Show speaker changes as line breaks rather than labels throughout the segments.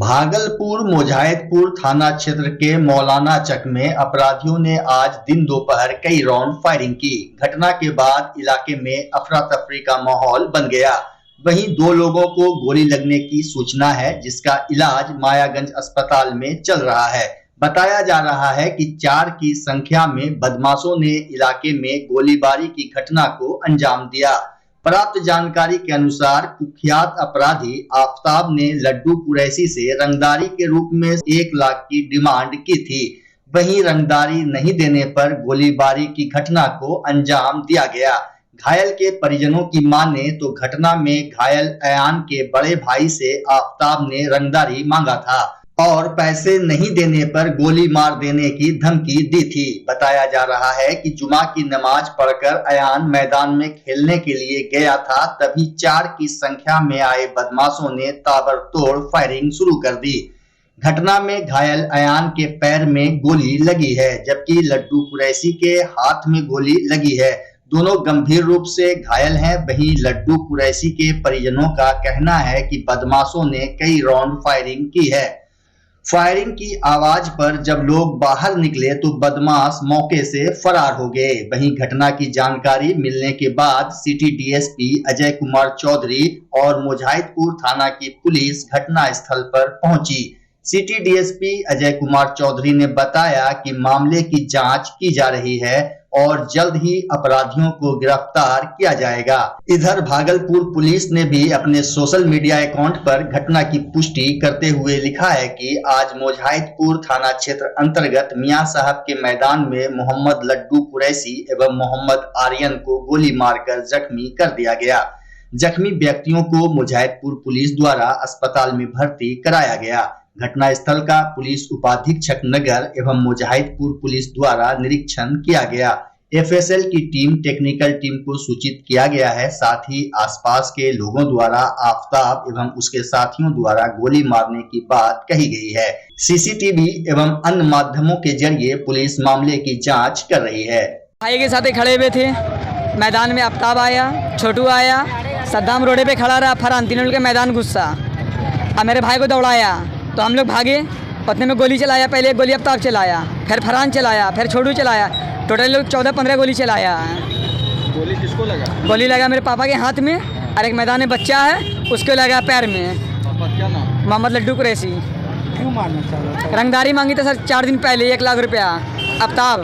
भागलपुर मुजाहिदपुर थाना क्षेत्र के मौलाना चक में अपराधियों ने आज दिन दोपहर कई राउंड फायरिंग की। घटना के बाद इलाके में अफरा तफरी का माहौल बन गया। वहीं दो लोगों को गोली लगने की सूचना है, जिसका इलाज मायागंज अस्पताल में चल रहा है। बताया जा रहा है कि 4 की संख्या में बदमाशों ने इलाके में गोलीबारी की घटना को अंजाम दिया। प्राप्त जानकारी के अनुसार कुख्यात अपराधी आफताब ने लड्डू कुरैशी से रंगदारी के रूप में 1 लाख की डिमांड की थी। वहीं रंगदारी नहीं देने पर गोलीबारी की घटना को अंजाम दिया गया। घायल के परिजनों की माने तो घटना में घायल अयान के बड़े भाई से आफताब ने रंगदारी मांगा था और पैसे नहीं देने पर गोली मार देने की धमकी दी थी। बताया जा रहा है कि जुमा की नमाज पढ़कर अयान मैदान में खेलने के लिए गया था, तभी 4 की संख्या में आए बदमाशों ने ताबड़तोड़ फायरिंग शुरू कर दी। घटना में घायल अयान के पैर में गोली लगी है, जबकि लड्डू कुरैशी के हाथ में गोली लगी है। दोनों गंभीर रूप से घायल हैं। वहीं लड्डू कुरैशी के परिजनों का कहना है कि बदमाशों ने कई राउंड फायरिंग की है। फायरिंग की आवाज पर जब लोग बाहर निकले तो बदमाश मौके से फरार हो गए। वहीं घटना की जानकारी मिलने के बाद सिटी डीएसपी अजय कुमार चौधरी और मुजाहिदपुर थाना की पुलिस घटना स्थल पर पहुंची। सिटी डीएसपी अजय कुमार चौधरी ने बताया कि मामले की जांच की जा रही है और जल्द ही अपराधियों को गिरफ्तार किया जाएगा। इधर भागलपुर पुलिस ने भी अपने सोशल मीडिया अकाउंट पर घटना की पुष्टि करते हुए लिखा है कि आज मुजाहिदपुर थाना क्षेत्र अंतर्गत मियां साहब के मैदान में मोहम्मद लड्डू कुरैशी एवं मोहम्मद आर्यन को गोली मारकर जख्मी कर दिया गया। जख्मी व्यक्तियों को मुजाहिदपुर पुलिस द्वारा अस्पताल में भर्ती कराया गया। घटना स्थल का पुलिस उपाधीक्षक नगर एवं मुजाहिदपुर पुलिस द्वारा निरीक्षण किया गया। एफएसएल की टीम, टेक्निकल टीम को सूचित किया गया है। साथ ही आसपास के लोगों द्वारा आफताब एवं उसके साथियों द्वारा गोली मारने की बात कही गई है। सीसीटीवी एवं अन्य माध्यमों के जरिए पुलिस मामले की जाँच कर रही है।
भाई के साथ खड़े हुए थे मैदान में, आफताब आया, छोटू आया, सद्दाम रोडे पे खड़ा रहा, फरहान तीनों के मैदान घुसा और मेरे भाई को दौड़ाया तो हम लोग भागे। उतने में गोली चलाया, पहले एक गोली आफताब चलाया, फिर फरहान चलाया, फिर छोटू चलाया। टोटल लोग 14-15 गोली चलाया।
गोली किसको लगा?
गोली लगा मेरे पापा के हाथ में और एक मैदान में बच्चा है उसको लगा पैर में।
पापा क्या नाम?
मोहम्मद लड्डू कुरैशी।
क्यों मारना चाहा?
रंगदारी मांगी था सर 4 दिन पहले 1 लाख रुपया आफताब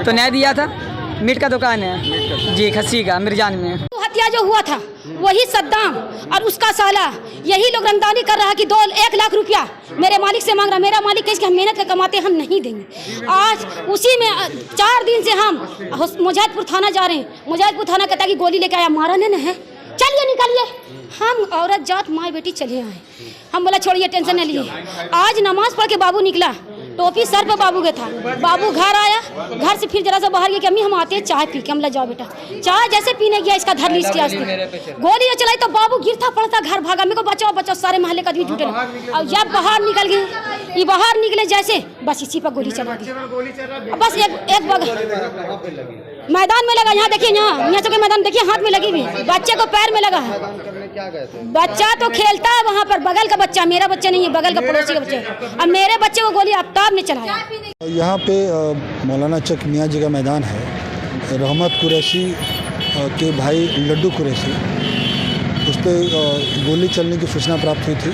तो नहीं दिया था। मीट का दुकान है जी, खस्सी का, मिर्जान में।
हत्या जो हुआ था वही सद्दाम और उसका साला, यही लोग रंगदारी कर रहा कि 1 लाख रुपया मेरे मालिक से मांग रहा। मेरा मालिक कह हम मेहनत कर कमाते हम नहीं देंगे। आज उसी में 4 दिन से हम मुजाहिदपुर थाना जा रहे हैं। मुजाहिदपुर थाना कहता कि गोली लेके आया, मारा नहीं है, चलिए निकलिए। हम औरत जात माँ बेटी चले आए। हम बोला छोड़िए, टेंशन नहीं लिए। आज नमाज पढ़ के बाबू निकला, टोपी सर पे बाबू के था। बाबू घर आया, घर से फिर जरा सा बाहर गया कि अम्मी हम आते हैं चाय पी के। हम ला जाओ बेटा, चाय जैसे पीने गया इसका धर ली गोली चलाई तो बाबू गिरता पड़ता, घर भागा। मेरे को बचाओ बचाओ, सारे मोहल्ले का आदमी जुटे। और जब बाहर निकल गए, ये बाहर निकले जैसे बस इसी पर गोली चला दी। बस एक मैदान में लगा। यहाँ देखिए, यहाँ के मैदान देखिए, हाथ में लगी हुई, बच्चे को पैर में लगा है। बच्चा तो खेलता है वहाँ पर, बगल का बच्चा, मेरा बच्चा नहीं है, बगल का पड़ोसी का बच्चा। अब मेरे बच्चे को गोली आफताब ने चलाया।
यहाँ पे मौलाना चक मियाँ जी का मैदान है। रहमत कुरैशी के भाई लड्डू कुरैशी, उस पर गोली चलने की सूचना प्राप्त हुई थी।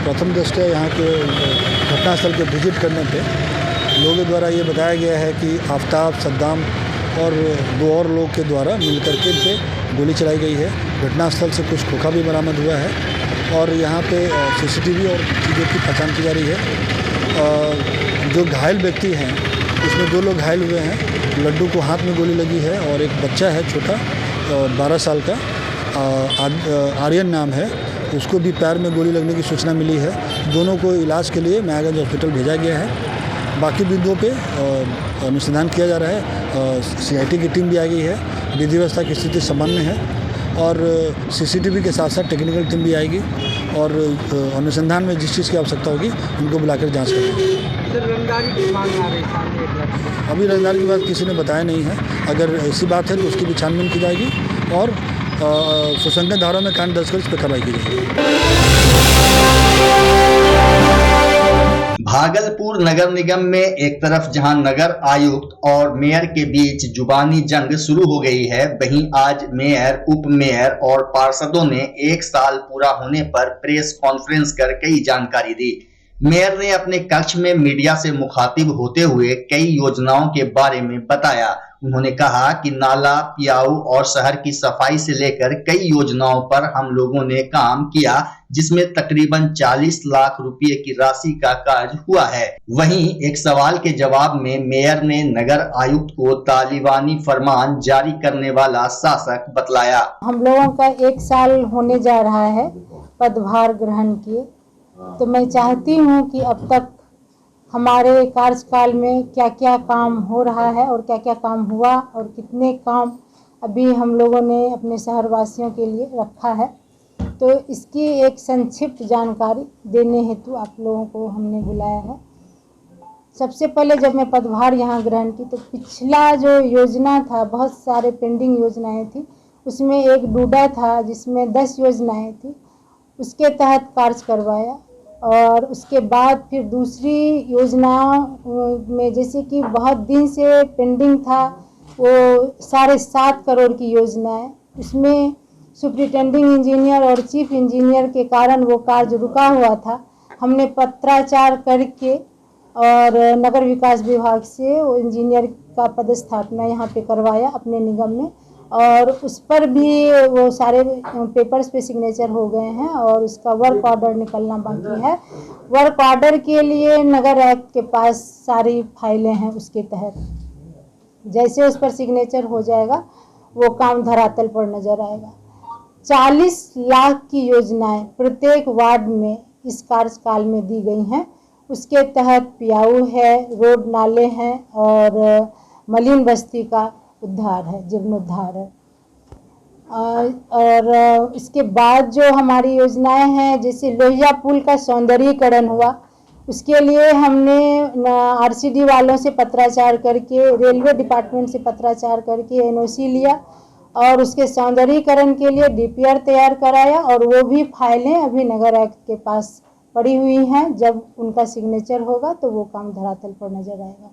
प्रथम दृष्टया यहाँ के घटनास्थल के विजिट करने पे लोगों द्वारा ये बताया गया है कि आफताब, सद्दाम और 2 और लोग के द्वारा मिलकर के पे गोली चलाई गई है। घटनास्थल से कुछ खोखा भी बरामद हुआ है और यहाँ पे सीसीटीवी और चीज़ों की पहचान की जा रही है। जो घायल व्यक्ति हैं उसमें 2 लोग घायल हुए हैं। लड्डू को हाथ में गोली लगी है और एक बच्चा है छोटा 12 साल का, आर्यन नाम है, उसको भी पैर में गोली लगने की सूचना मिली है। दोनों को इलाज के लिए मायागंज हॉस्पिटल भेजा गया है। बाकी बिंदुओं पे अनुसंधान किया जा रहा है। सीआईटी की टीम भी आ गई है। विधि व्यवस्था की स्थिति सामान्य है और सीसीटीवी के साथ साथ टेक्निकल टीम भी आएगी और अनुसंधान में जिस चीज़ की आवश्यकता होगी उनको बुलाकर जांच करेंगे। अभी रंगदारी की बात किसी ने बताया नहीं है। अगर ऐसी बात है तो उसकी भी छानबीन की जाएगी और सुसंगत धाराओं में कांड दर्ज कर इस पर कार्रवाई की जाएगी।
भागलपुर नगर निगम में एक तरफ जहां नगर आयुक्त और मेयर के बीच जुबानी जंग शुरू हो गई है, वहीं आज मेयर, उप मेयर और पार्षदों ने 1 साल पूरा होने पर प्रेस कॉन्फ्रेंस कर कई जानकारी दी। मेयर ने अपने कक्ष में मीडिया से मुखातिब होते हुए कई योजनाओं के बारे में बताया। उन्होंने कहा कि नाला, पियाऊ और शहर की सफाई से लेकर कई योजनाओं पर हम लोगों ने काम किया, जिसमें तकरीबन 40 लाख रुपए की राशि का कार्य हुआ है। वहीं एक सवाल के जवाब में मेयर ने नगर आयुक्त को तालिबानी फरमान जारी करने वाला शासक बतलाया।
हम लोगों का 1 साल होने जा रहा है पदभार ग्रहण किए, तो मैं चाहती हूँ कि अब तक हमारे कार्यकाल में क्या क्या काम हो रहा है और क्या क्या काम हुआ और कितने काम अभी हम लोगों ने अपने शहरवासियों के लिए रखा है, तो इसकी एक संक्षिप्त जानकारी देने हेतु आप लोगों को हमने बुलाया है। सबसे पहले जब मैं पदभार यहाँ ग्रहण की तो पिछला जो योजना था, बहुत सारे पेंडिंग योजनाएं थी, उसमें एक डूडा था जिसमें 10 योजनाएं थी, उसके तहत कार्य करवाया। और उसके बाद फिर दूसरी योजनाओं में जैसे कि बहुत दिन से पेंडिंग था वो 7.5 करोड़ की योजना है, उसमें सुपरिटेंडिंग इंजीनियर और चीफ इंजीनियर के कारण वो कार्य रुका हुआ था। हमने पत्राचार करके और नगर विकास विभाग से वो इंजीनियर का पदस्थापना यहाँ पे करवाया अपने निगम में, और उस पर भी वो सारे पेपर्स पे सिग्नेचर हो गए हैं और उसका वर्क ऑर्डर निकलना बाकी है। वर्क ऑर्डर के लिए नगर आयुक्त के पास सारी फाइलें हैं, उसके तहत जैसे उस पर सिग्नेचर हो जाएगा वो काम धरातल पर नजर आएगा। 40 लाख की योजनाएं प्रत्येक वार्ड में इस कार्यकाल में दी गई हैं। उसके तहत पियाऊ है, रोड नाले हैं और मलिन बस्ती का उद्धार है, जीर्णोद्धार है। और इसके बाद जो हमारी योजनाएं हैं, जैसे लोहिया पुल का सौंदर्यीकरण हुआ, उसके लिए हमने आरसीडी वालों से पत्राचार करके, रेलवे डिपार्टमेंट से पत्राचार करके एनओसी लिया और उसके सौंदर्यीकरण के लिए डीपीआर तैयार कराया, और वो भी फाइलें अभी नगर आयुक्त के पास पड़ी हुई हैं। जब उनका सिग्नेचर होगा तो वो काम धरातल पर नजर आएगा।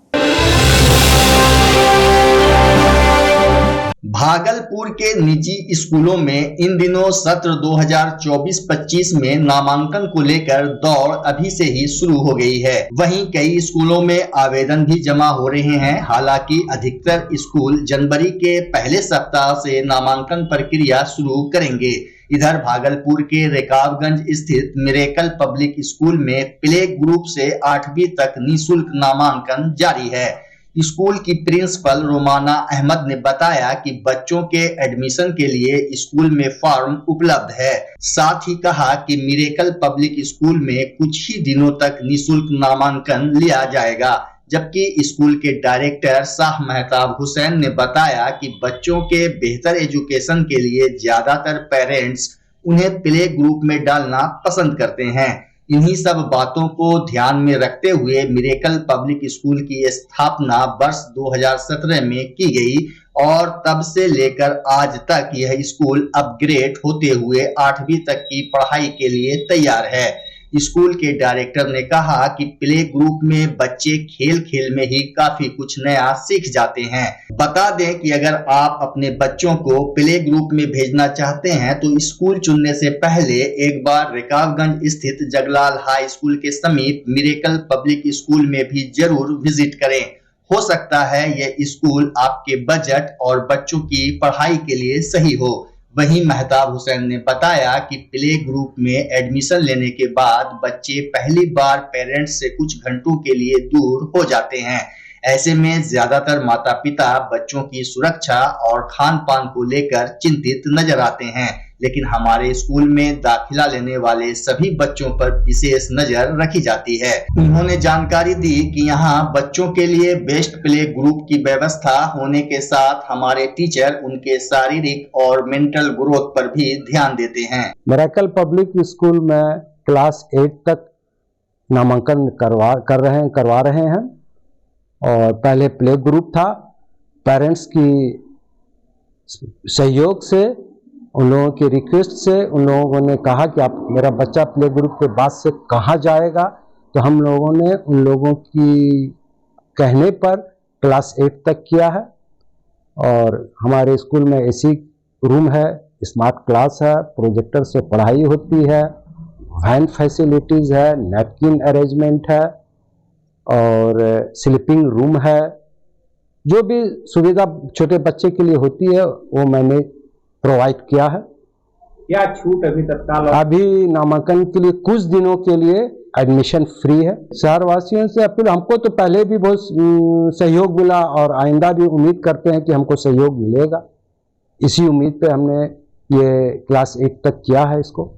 भागलपुर के निजी स्कूलों में इन दिनों सत्र 2024-25 में नामांकन को लेकर दौड़ अभी से ही शुरू हो गई है। वहीं कई स्कूलों में आवेदन भी जमा हो रहे हैं। हालांकि अधिकतर स्कूल जनवरी के पहले सप्ताह से नामांकन प्रक्रिया शुरू करेंगे। इधर भागलपुर के रेकाबगंज स्थित मिरेकल पब्लिक स्कूल में प्ले ग्रुप से 8वीं तक निःशुल्क नामांकन जारी है। स्कूल की प्रिंसिपल रोमाना अहमद ने बताया कि बच्चों के एडमिशन के लिए स्कूल में फॉर्म उपलब्ध है। साथ ही कहा कि मिरेकल पब्लिक स्कूल में कुछ ही दिनों तक निःशुल्क नामांकन लिया जाएगा। जबकि स्कूल के डायरेक्टर शाह मेहताब हुसैन ने बताया कि बच्चों के बेहतर एजुकेशन के लिए ज्यादातर पेरेंट्स उन्हें प्ले ग्रुप में डालना पसंद करते हैं। इन्हीं सब बातों को ध्यान में रखते हुए मिरेकल पब्लिक स्कूल की स्थापना वर्ष 2017 में की गई और तब से लेकर आज तक यह स्कूल अपग्रेड होते हुए 8वीं तक की पढ़ाई के लिए तैयार है। स्कूल के डायरेक्टर ने कहा कि प्ले ग्रुप में बच्चे खेल खेल में ही काफी कुछ नया सीख जाते हैं। बता दें कि अगर आप अपने बच्चों को प्ले ग्रुप में भेजना चाहते हैं तो स्कूल चुनने से पहले एक बार रेकाबगंज स्थित जगलाल हाई स्कूल के समीप मिरेकल पब्लिक स्कूल में भी जरूर विजिट करें। हो सकता है यह स्कूल आपके बजट और बच्चों की पढ़ाई के लिए सही हो। वहीं मेहताब हुसैन ने बताया कि प्ले ग्रुप में एडमिशन लेने के बाद बच्चे पहली बार पेरेंट्स से कुछ घंटों के लिए दूर हो जाते हैं। ऐसे में ज्यादातर माता पिता बच्चों की सुरक्षा और खान पान को लेकर चिंतित नजर आते हैं, लेकिन हमारे स्कूल में दाखिला लेने वाले सभी बच्चों पर विशेष नजर रखी जाती है। उन्होंने जानकारी दी कि यहाँ बच्चों के लिए बेस्ट प्ले ग्रुप की व्यवस्था होने के साथ हमारे टीचर उनके शारीरिक और मेंटल ग्रोथ पर भी ध्यान देते हैं।
मिरेकल पब्लिक स्कूल में क्लास 8 तक नामांकन करवा रहे हैं और पहले प्ले ग्रुप था। पेरेंट्स की सहयोग से उन लोगों की रिक्वेस्ट से उन लोगों ने कहा कि आप मेरा बच्चा प्ले ग्रुप के बाद से कहाँ जाएगा, तो हम लोगों ने उन लोगों की कहने पर क्लास 8 तक किया है। और हमारे स्कूल में एसी रूम है, स्मार्ट क्लास है, प्रोजेक्टर से पढ़ाई होती है, वैन फैसिलिटीज़ है, नैपकिन अरेंजमेंट है और स्लीपिंग रूम है। जो भी सुविधा छोटे बच्चे के लिए होती है वो मैंने प्रोवाइड किया है।
क्या छूट अभी तत्काल?
अभी नामांकन के लिए कुछ दिनों के लिए एडमिशन फ्री है। शहरवासियों से अपील, हमको तो पहले भी बहुत सहयोग मिला और आइंदा भी उम्मीद करते हैं कि हमको सहयोग मिलेगा। इसी उम्मीद पे हमने ये क्लास 8 तक किया है इसको।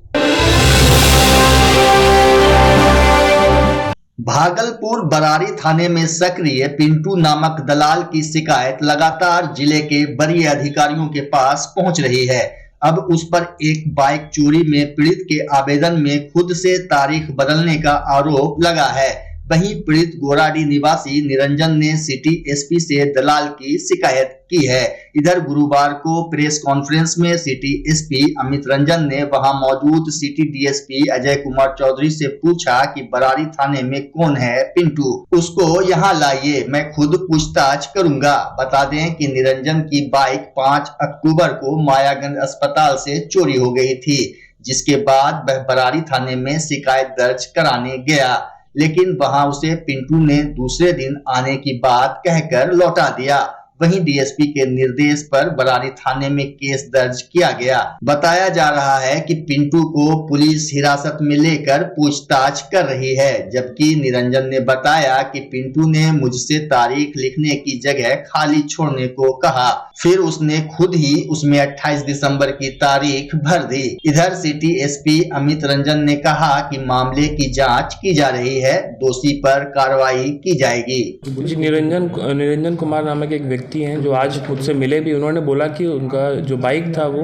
भागलपुर बरारी थाने में सक्रिय पिंटू नामक दलाल की शिकायत लगातार जिले के वरीय अधिकारियों के पास पहुंच रही है। अब उस पर एक बाइक चोरी में पीड़ित के आवेदन में खुद से तारीख बदलने का आरोप लगा है। वहीं पीड़ित गोराडी निवासी निरंजन ने सिटी एसपी से दलाल की शिकायत की है। इधर गुरुवार को प्रेस कॉन्फ्रेंस में सिटी एसपी अमित रंजन ने वहां मौजूद सिटी डीएसपी अजय कुमार चौधरी से पूछा कि बरारी थाने में कौन है पिंटू, उसको यहाँ लाइए, मैं खुद पूछताछ करूंगा। बता दें कि निरंजन की बाइक 5 अक्टूबर को मायागंज अस्पताल से चोरी हो गई थी, जिसके बाद वह बरारी थाने में शिकायत दर्ज कराने गया, लेकिन वहां उसे पिंटू ने दूसरे दिन आने की बात कहकर लौटा दिया। वहीं डीएसपी के निर्देश पर बरारी थाने में केस दर्ज किया गया। बताया जा रहा है कि पिंटू को पुलिस हिरासत में लेकर पूछताछ कर रही है, जबकि निरंजन ने बताया कि पिंटू ने मुझसे तारीख लिखने की जगह खाली छोड़ने को कहा, फिर उसने खुद ही उसमें 28 दिसंबर की तारीख भर दी। इधर सिटी एसपी अमित रंजन ने कहा कि मामले की जांच की जा रही है, दोषी पर कार्रवाई की जाएगी।
निरंजन कुमार नामक एक व्यक्ति हैं जो आज मुझसे मिले भी। उन्होंने बोला कि उनका जो बाइक था वो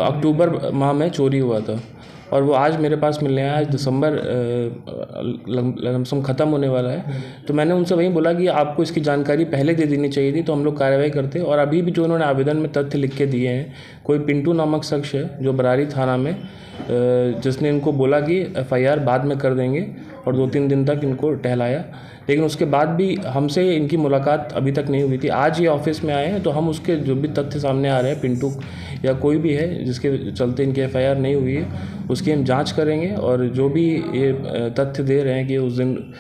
अक्टूबर माह में चोरी हुआ था और वो आज मेरे पास मिलने आया। आज दिसंबर लमसम ख़त्म होने वाला है, तो मैंने उनसे वही बोला कि आपको इसकी जानकारी पहले दे देनी चाहिए थी, तो हम लोग कार्रवाई करते। और अभी भी जो उन्होंने आवेदन में तथ्य लिख के दिए हैं, कोई पिंटू नामक शख्स है जो बरारी थाना में, जिसने इनको बोला कि एफआईआर बाद में कर देंगे और 2-3 दिन तक इनको टहलाया, लेकिन उसके बाद भी हमसे इनकी मुलाकात अभी तक नहीं हुई थी। आज ये ऑफिस में आए हैं, तो हम उसके जो भी तथ्य सामने आ रहे हैं, पिंटू या कोई भी है जिसके चलते इनकी एफआईआर नहीं हुई है, उसकी हम जांच करेंगे। और जो भी ये तथ्य दे रहे हैं कि उस दिन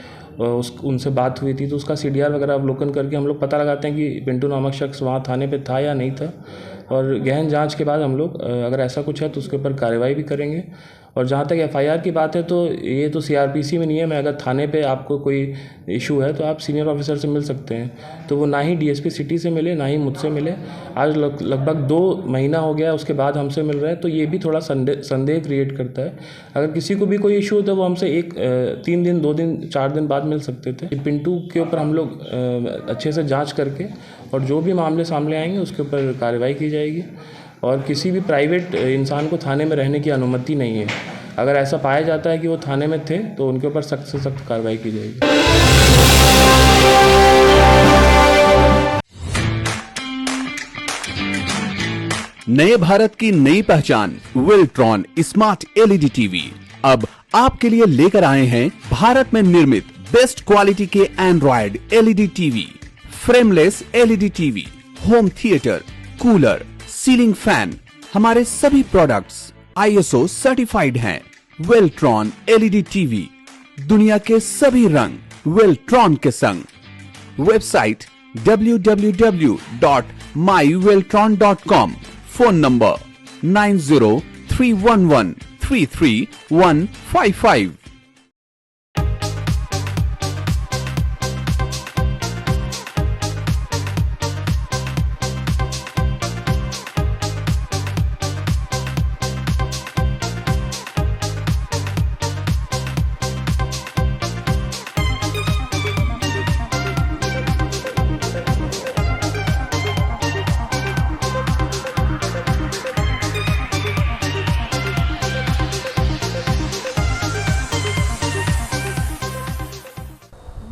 उनसे बात हुई थी, तो उसका सीडीआर वगैरह अवलोकन करके हम लोग पता लगाते हैं कि पिंटू नामक शख्स वहाँ थाने पे था या नहीं था। और गहन जांच के बाद हम लोग अगर ऐसा कुछ है तो उसके ऊपर कार्रवाई भी करेंगे। और जहाँ तक एफआईआर की बात है, तो ये तो सीआरपीसी में नहीं है। मैं अगर थाने पे आपको कोई इशू है तो आप सीनियर ऑफिसर से मिल सकते हैं, तो वो ना ही डीएसपी सिटी से मिले ना ही मुझसे मिले। आज लगभग 2 महीना हो गया, उसके बाद हमसे मिल रहा है, तो ये भी थोड़ा संदेह क्रिएट करता है। अगर किसी को भी कोई इशू हो तो वो हमसे 3 दिन 2 दिन 4 दिन बाद मिल सकते थे। पिंटू के ऊपर हम लोग अच्छे से जाँच करके और जो भी मामले सामने आएंगे उसके ऊपर कार्रवाई की जाएगी। और किसी भी प्राइवेट इंसान को थाने में रहने की अनुमति नहीं है। अगर ऐसा पाया जाता है कि वो थाने में थे तो उनके ऊपर सख्त से सख्त कार्रवाई की जाएगी।
नए भारत की नई पहचान वेल्ट्रॉन स्मार्ट एलईडी टीवी अब आपके लिए लेकर आए हैं भारत में निर्मित बेस्ट क्वालिटी के Android LED TV, frameless LED TV, home theatre, cooler, ceiling fan. हमारे सभी प्रोडक्ट्स आईएसओ सर्टिफाइड हैं। वेल्ट्रॉन एलईडी टीवी, दुनिया के सभी रंग वेल्ट्रॉन के संग। Website www.myweltron.com। Phone number 9031133155।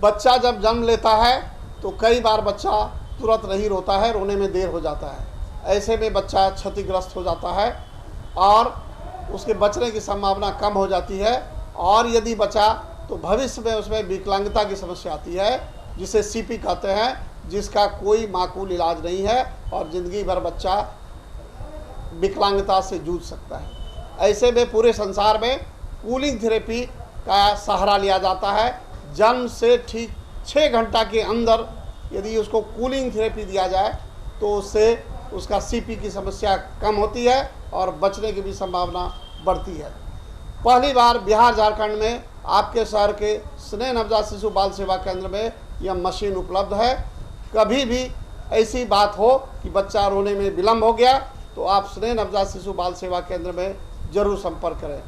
बच्चा जब जन्म लेता है तो कई बार बच्चा तुरंत नहीं रोता है, रोने में देर हो जाता है। ऐसे में बच्चा क्षतिग्रस्त हो जाता है और उसके बचने की संभावना कम हो जाती है। और यदि बचा तो भविष्य में उसमें विकलांगता की समस्या आती है, जिसे सीपी कहते हैं, जिसका कोई माकूल इलाज नहीं है और ज़िंदगी भर बच्चा विकलांगता से जूझ सकता है। ऐसे में पूरे संसार में कूलिंग थेरेपी का सहारा लिया जाता है। जन्म से ठीक 6 घंटा के अंदर यदि उसको कूलिंग थेरेपी दिया जाए तो उससे उसका सीपी की समस्या कम होती है और बचने की भी संभावना बढ़ती है। पहली बार बिहार झारखंड में आपके शहर के स्नेह नवजात शिशु बाल सेवा केंद्र में यह मशीन उपलब्ध है। कभी भी ऐसी बात हो कि बच्चा रोने में विलम्ब हो गया तो आप स्नेह नवजात शिशु बाल सेवा केंद्र में जरूर संपर्क करें।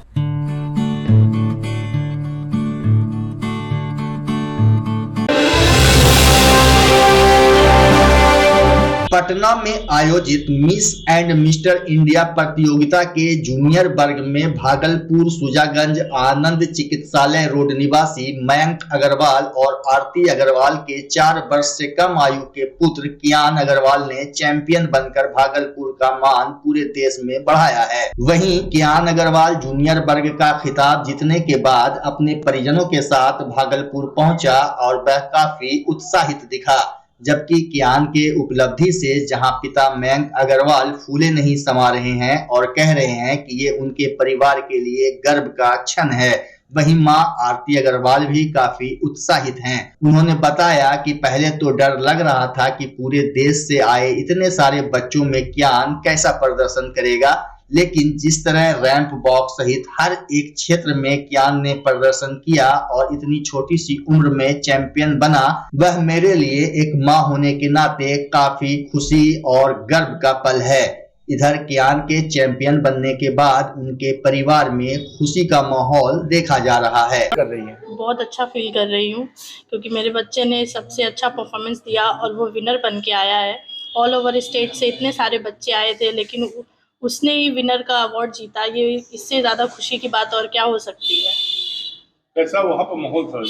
पटना में आयोजित मिस एंड मिस्टर इंडिया प्रतियोगिता के जूनियर वर्ग में भागलपुर सुजागंज आनंद चिकित्सालय रोड निवासी मयंक अग्रवाल और आरती अग्रवाल के 4 वर्ष से कम आयु के पुत्र कियान अग्रवाल ने चैंपियन बनकर भागलपुर का मान पूरे देश में बढ़ाया है। वहीं कियान अग्रवाल जूनियर वर्ग का खिताब जीतने के बाद अपने परिजनों के साथ भागलपुर पहुंचा और वह काफी उत्साहित दिखा। जबकि कियान के उपलब्धि से जहां पिता मयंक अग्रवाल फूले नहीं समा रहे हैं और कह रहे हैं कि ये उनके परिवार के लिए गर्व का क्षण है, वहीं मां आरती अग्रवाल भी काफी उत्साहित हैं। उन्होंने बताया कि पहले तो डर लग रहा था कि पूरे देश से आए इतने सारे बच्चों में कियान कैसा प्रदर्शन करेगा, लेकिन जिस तरह रैंप वॉक सहित हर एक क्षेत्र में कियान ने प्रदर्शन किया और इतनी छोटी सी उम्र में चैंपियन बना, वह मेरे लिए एक मां होने के नाते काफी खुशी और गर्व का पल है। इधर कियान के चैंपियन बनने के बाद उनके परिवार में खुशी का माहौल देखा जा रहा है।
कर रही है, बहुत अच्छा फील कर रही हूँ क्योंकि मेरे बच्चे ने सबसे अच्छा परफॉर्मेंस दिया और वो विनर बन के आया है। ऑल ओवर स्टेट से इतने सारे बच्चे आए थे लेकिन उसने ही विनर का अवार्ड जीता। ये इससे ज़्यादा खुशी की बात और क्या हो सकती है।
कैसा वहाँ पर माहौल था?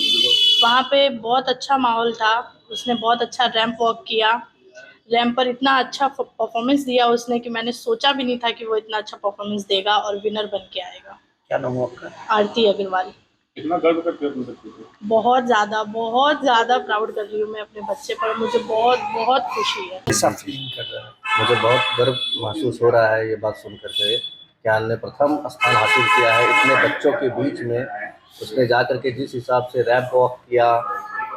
वहाँ पे बहुत अच्छा माहौल था। उसने बहुत अच्छा रैंप वॉक किया। रैंप पर इतना अच्छा परफॉर्मेंस दिया उसने कि मैंने सोचा भी नहीं था कि वो इतना अच्छा परफॉर्मेंस देगा और विनर बन के आएगा।
क्या नाम है आपका?
आरती अग्रवाल।
कितना गर्व करते हैं अपने बच्चे पे?
बहुत ज़्यादा प्राउड कर रही हूँ मैं अपने बच्चे पर। मुझे बहुत खुशी है।
कैसा फीलिंग कर रहा है?
मुझे बहुत गर्व महसूस हो रहा है ये बात सुन करके। कियान ने प्रथम स्थान हासिल किया है इतने बच्चों के बीच में। उसने जाकर के जिस हिसाब से रैंप वॉक किया,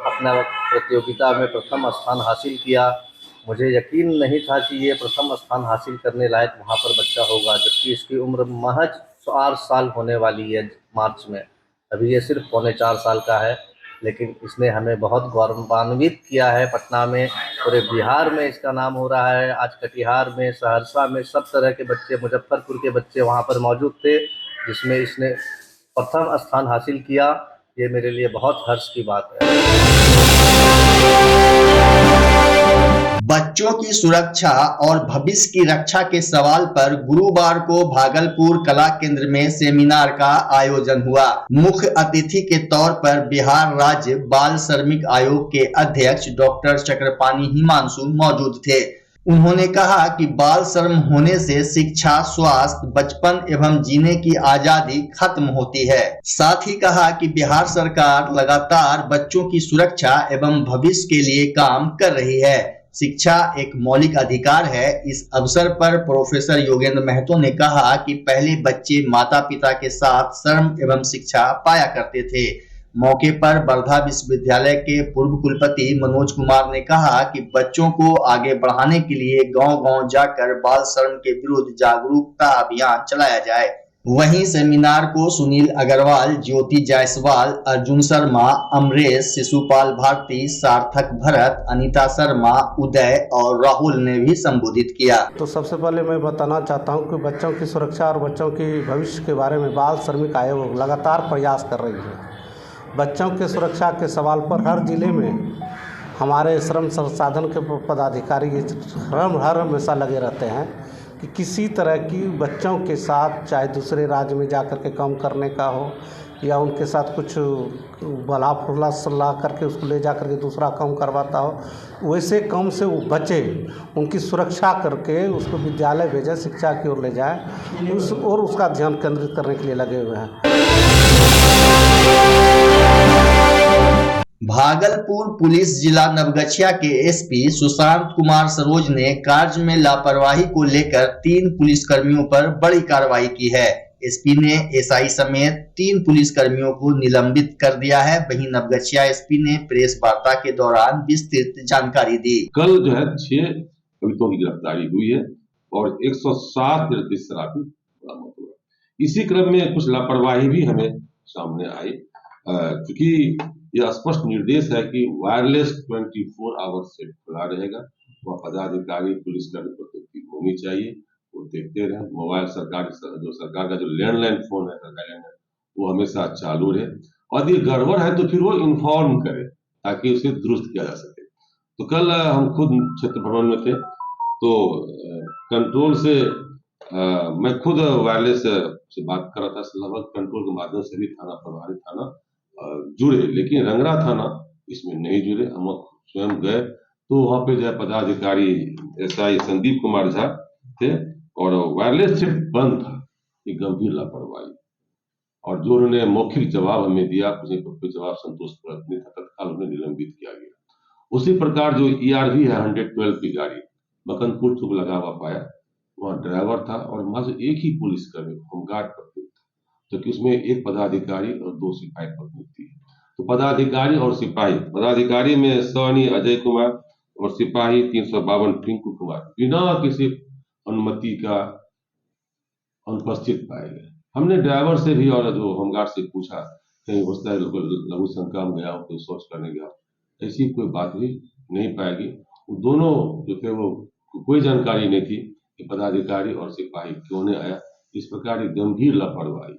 अपना प्रतियोगिता में प्रथम स्थान हासिल किया, मुझे यकीन नहीं था कि ये प्रथम स्थान हासिल करने लायक वहाँ पर बच्चा होगा, जबकि इसकी उम्र महज 4 साल होने वाली है मार्च में। अभी ये सिर्फ 3.25 साल का है, लेकिन इसने हमें बहुत गौरवान्वित किया है। पटना में, पूरे बिहार में इसका नाम हो रहा है। आज कटिहार में, सहरसा में सब तरह के बच्चे, मुजफ्फरपुर के बच्चे वहाँ पर मौजूद थे, जिसमें इसने प्रथम स्थान हासिल किया। ये मेरे लिए बहुत हर्ष की बात है।
बच्चों की सुरक्षा और भविष्य की रक्षा के सवाल पर गुरुवार को भागलपुर कला केंद्र में सेमिनार का आयोजन हुआ। मुख्य अतिथि के तौर पर बिहार राज्य बाल श्रमिक आयोग के अध्यक्ष डॉक्टर चक्रपाणी हिमांशु मौजूद थे। उन्होंने कहा कि बाल श्रम होने से शिक्षा, स्वास्थ्य, बचपन एवं जीने की आजादी खत्म होती है। साथ ही कहा कि बिहार सरकार लगातार बच्चों की सुरक्षा एवं भविष्य के लिए काम कर रही है। शिक्षा एक मौलिक अधिकार है। इस अवसर पर प्रोफेसर योगेंद्र महतो ने कहा कि पहले बच्चे माता पिता के साथ श्रम एवं शिक्षा पाया करते थे। मौके पर वर्धा विश्वविद्यालय के पूर्व कुलपति मनोज कुमार ने कहा कि बच्चों को आगे बढ़ाने के लिए गांव-गांव जाकर बाल श्रम के विरुद्ध जागरूकता अभियान चलाया जाए। वहीं सेमिनार को सुनील अग्रवाल, ज्योति जायसवाल, अर्जुन शर्मा, अमरेश, शिशुपाल भारती, सार्थक भरत, अनीता शर्मा, उदय और राहुल ने भी संबोधित किया।
तो सबसे पहले मैं बताना चाहता हूं कि बच्चों की सुरक्षा और बच्चों के भविष्य के बारे में बाल श्रमिक आयोग लगातार प्रयास कर रही है। बच्चों के सुरक्षा के सवाल पर हर जिले में हमारे श्रम संसाधन के पदाधिकारी हर हमेशा लगे रहते हैं कि किसी तरह की बच्चों के साथ, चाहे दूसरे राज्य में जाकर के काम करने का हो या उनके साथ कुछ भला फुला सलाह करके उसको ले जा करके दूसरा काम करवाता हो, वैसे काम से वो बचे, उनकी सुरक्षा करके उसको विद्यालय भेजे, शिक्षा की ओर ले जाए और उसका ध्यान केंद्रित करने के लिए लगे हुए हैं।
भागलपुर पुलिस जिला नवगछिया के एसपी सुशांत कुमार सरोज ने कार्य में लापरवाही को लेकर 3 पुलिसकर्मियों पर बड़ी कार्रवाई की है। एसपी ने एसआई समेत 3 पुलिसकर्मियों को निलंबित कर दिया है। वहीं नवगछिया एसपी ने प्रेस वार्ता के दौरान विस्तृत जानकारी दी।
कल जो है 6 अभियुक्तों की गिरफ्तारी हुई है और 107 निर्दिष्ट शराब बरामद हुआ। इसी क्रम में कुछ लापरवाही भी हमें सामने आई, क्योंकि यह स्पष्ट निर्देश है कि वायरलेस 24 आवर्स सेट खुला रहेगा। वह पदाधिकारी पुलिसकर्मी प्रति होनी चाहिए, वो देखते रहे। मोबाइल सरकार का जो लैंडलाइन फोन है सरकारी, वो हमेशा चालू रहे और यदि गड़बड़ है तो फिर वो इन्फॉर्म करे ताकि उसे दुरुस्त किया जा सके। तो कल हम खुद क्षेत्र भ्रमण में थे तो कंट्रोल से मैं खुद वायरलेस से बात कर रहा था। लगभग कंट्रोल के माध्यम से भी थाना प्रभारी थाना जुड़े, लेकिन रंगरा थाना इसमें नहीं जुड़े। हम स्वयं गए तो वहाँ पे जो पदाधिकारी एसआई संदीप कुमार झा थे और वायरलेस सिर्फ बंद था। ये गंभीर लापरवाही और जो उन्होंने मौखिक जवाब हमें दिया, कोई जवाब संतोषप्रद नहीं था, तत्काल उन्हें निलंबित किया गया। उसी प्रकार जो ERV है 112 की गाड़ी मकनपुर चौक लगा हुआ पाया, वहाँ ड्राइवर था और वहां से एक ही पुलिसकर्मी होमगार्ड प्रस्तुत था, जबकि उसमें एक पदाधिकारी और 2 सिपाही प्रस्तुत थी। तो पदाधिकारी और सिपाही, पदाधिकारी में सैनी अजय कुमार और सिपाही 352 टिंकू कुमार बिना किसी अनुमति का अनुपस्थित पाए गए। हमने ड्राइवर से भी और जो होमगार्ड से पूछा, कहीं हो सकता है लघु शंका में गया हो, कोई शौच करने गया, ऐसी कोई बात भी नहीं पाएगी। दोनों जो थे वो कोई जानकारी नहीं थी कि पदाधिकारी और सिपाही क्यों नहीं आया। इस प्रकार की गंभीर लापरवाही।